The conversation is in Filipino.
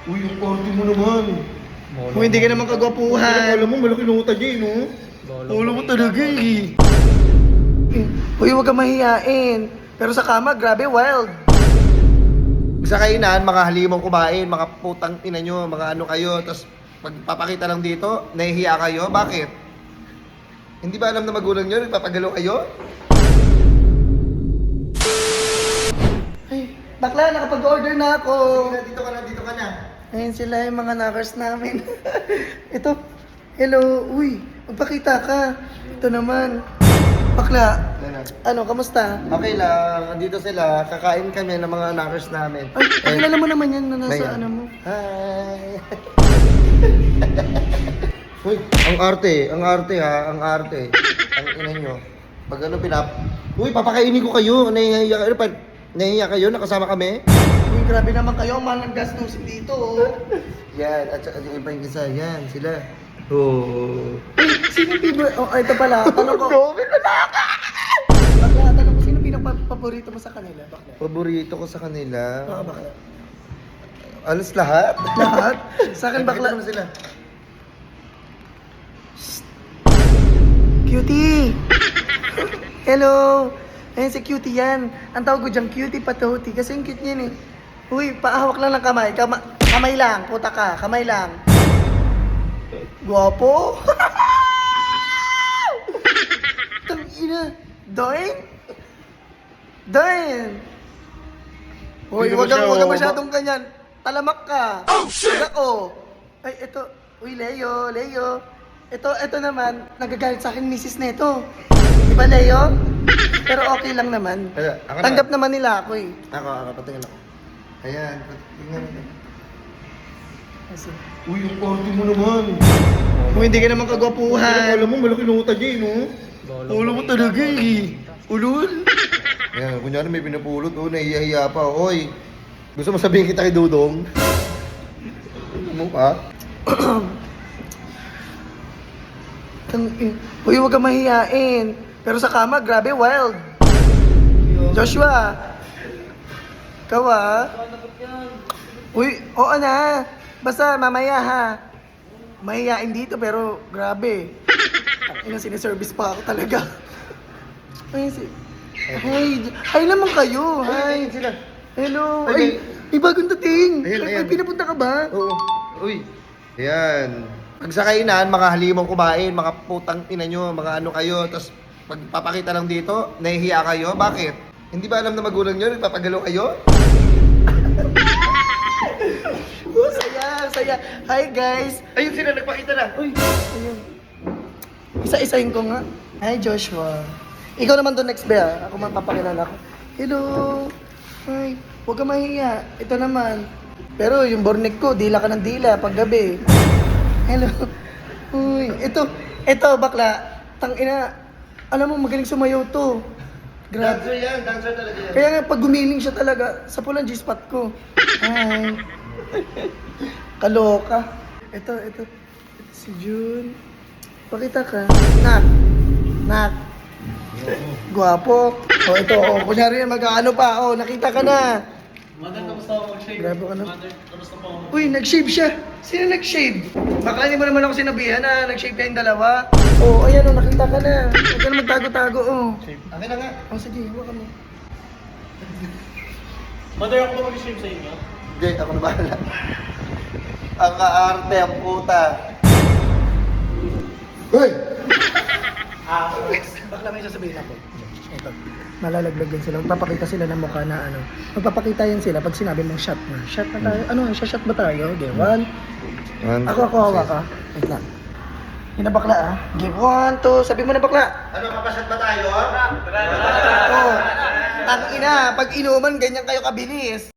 Uy, yung korte mo naman. Kung hindi ka naman kagwapuhan. Alam mo, malaki nota dyan, no? Ulo mo talaga eh. Uy, huwag ka mahihain. Pero sa kama, grabe, wild. Sa kainan, mga halimong kumain, mga putang ina nyo, mga ano kayo, tapos pagpapakita lang dito, nahihiya kayo. Bakit? Hindi ba alam na magulang nyo, nagpapagalaw kayo? Ay, bakla, nakapag-order na ako. Dito ka na, dito ka na. Ayun sila yung mga knockers namin. Ito, hello, uy, magpakita ka. Ito naman. Bakla, ano, kamusta? Okay lang, andito sila, kakain kami ng mga knockers namin. Ay, pakilala mo naman yan na nasa Ngayon. ano mo. Hi! Uy, ang arte ha, ang arte. Ang ina nyo. Pag ano Uy, papakainin ko kayo, nahihiya kayo, nahihiya kayo, nakasama kami. Uy, grabe naman kayo, mahal ng gastusin dito. Oh. Yan, at saka yung iba yung isa, yan, sila. Oh. Sino yung favorite? Oh, ito pala, tanong ko. Bakla, tanong ko, sino pinaka-paborito mo sa kanila? Bakla? Paborito ko sa kanila. Oo, bakla. Alas lahat? Lahat? Sa akin, Bakla bakla. naman sila. Cutie! Hello! Ayun si Cutie yan. Ang tawag ko dyan, Cutie Patoti. Kasi yung cute niyan eh. Uy, paahawak lang ng kamay. Kamay lang, puta ka. Kamay lang. Guwapo! Tangina! Doin? Doin! Uy, Hindi wag naman siya, ka oh. masyadong ganyan. Talamak ka. Oh, shit! Ako. Ay, ito. Uy, Leo, Leo. Ito naman, nagagalit sa akin misis Neto. Di ba, Leo? Pero okay lang naman. Ako na. Tanggap naman nila ako eh. Ako, patingin ako. Ayan, tingnan mo. Kasi, Uy, yung korte mo naman. kung hindi ka naman kagwapuhan. Alam mo, malaki nota dyan, no? Ulo mo talaga eh. Ulul. Ayan, kunyari may pinapulot, oh, nahihiya pa. Oy, gusto mo sabihin kita kay Dudong? Ano pa? Uy, huwag ka mahihain. Pero sa kama, grabe, wild. Joshua. Ikaw ah. Uy, oo na. Basta mamaya ha. Mahihain dito pero grabe. Ina siniservice pa ako talaga. Ay, hi naman kayo. Hi. Sila. Hello. Ay, Ay, may bagong dating. Ayun, Ay, ayan. pinapunta ka ba? Oo. Uy. Ayan. Pag sa kainan, mga halimong kumain, mga putang ina nyo, mga ano kayo, tapos pagpapakita lang dito, nahihiya kayo. Bakit? Hindi ba alam na magulang nyo, nagpapagalaw kayo? Oh, saya. Hi guys. Ayun sila, nagpakita na. Uy, ayun. Isa-isahin ko nga. Hi Joshua. Ikaw naman doon next bear. Ako magpapakilala ko. Hello. Hi. Huwag ka mahiya. Ito naman. Pero yung bornek ko, dila ka ng dila pag gabi. Hello. Uy, ito bakla. Tangina. Alam mo, magaling sumayaw to. Grabe. Dancer yan, dancer talaga yan. Kaya nga pag gumiling siya talaga, sa pulang G-spot ko. Hi. Kaloka. Ito si June. Pakita ka. Nak. Guwapo. O ito, kunyari yan, mag-ano pa. O, nakita ka na. Mother, kamusta ako mag-shave? Grabe ka na. Mother, kamusta po ako? Uy, nag-shave siya. Sino nag-shave? Baka hindi mo naman ako sinabihan na nag-shave kayong dalawa. O, ayan o, nakita ka na. Huwag ka na magtago-tago, o. Akin na nga. O, sige, hawakan mo. Mother, ako ba mag-shave sa inyo? Hindi, ako na bahala. Ang kaarte, ang puta. Hoy! Bakla may sasabihin ako. Ito. Malalaglagan sila. Magpapakita sila ng mukha na ano. Magpapakita yan sila pag sinabi mong shot na. Shot na tayo. Ano? Shot ba tayo? Okay, one. Ako hawa ka. Wait lang. Yun na bakla ah. Game 1, 2. Sabi mo na bakla. Ano, papasat ba tayo? Oh. Ang ina, pag inuman, ganyan kayo kabilis.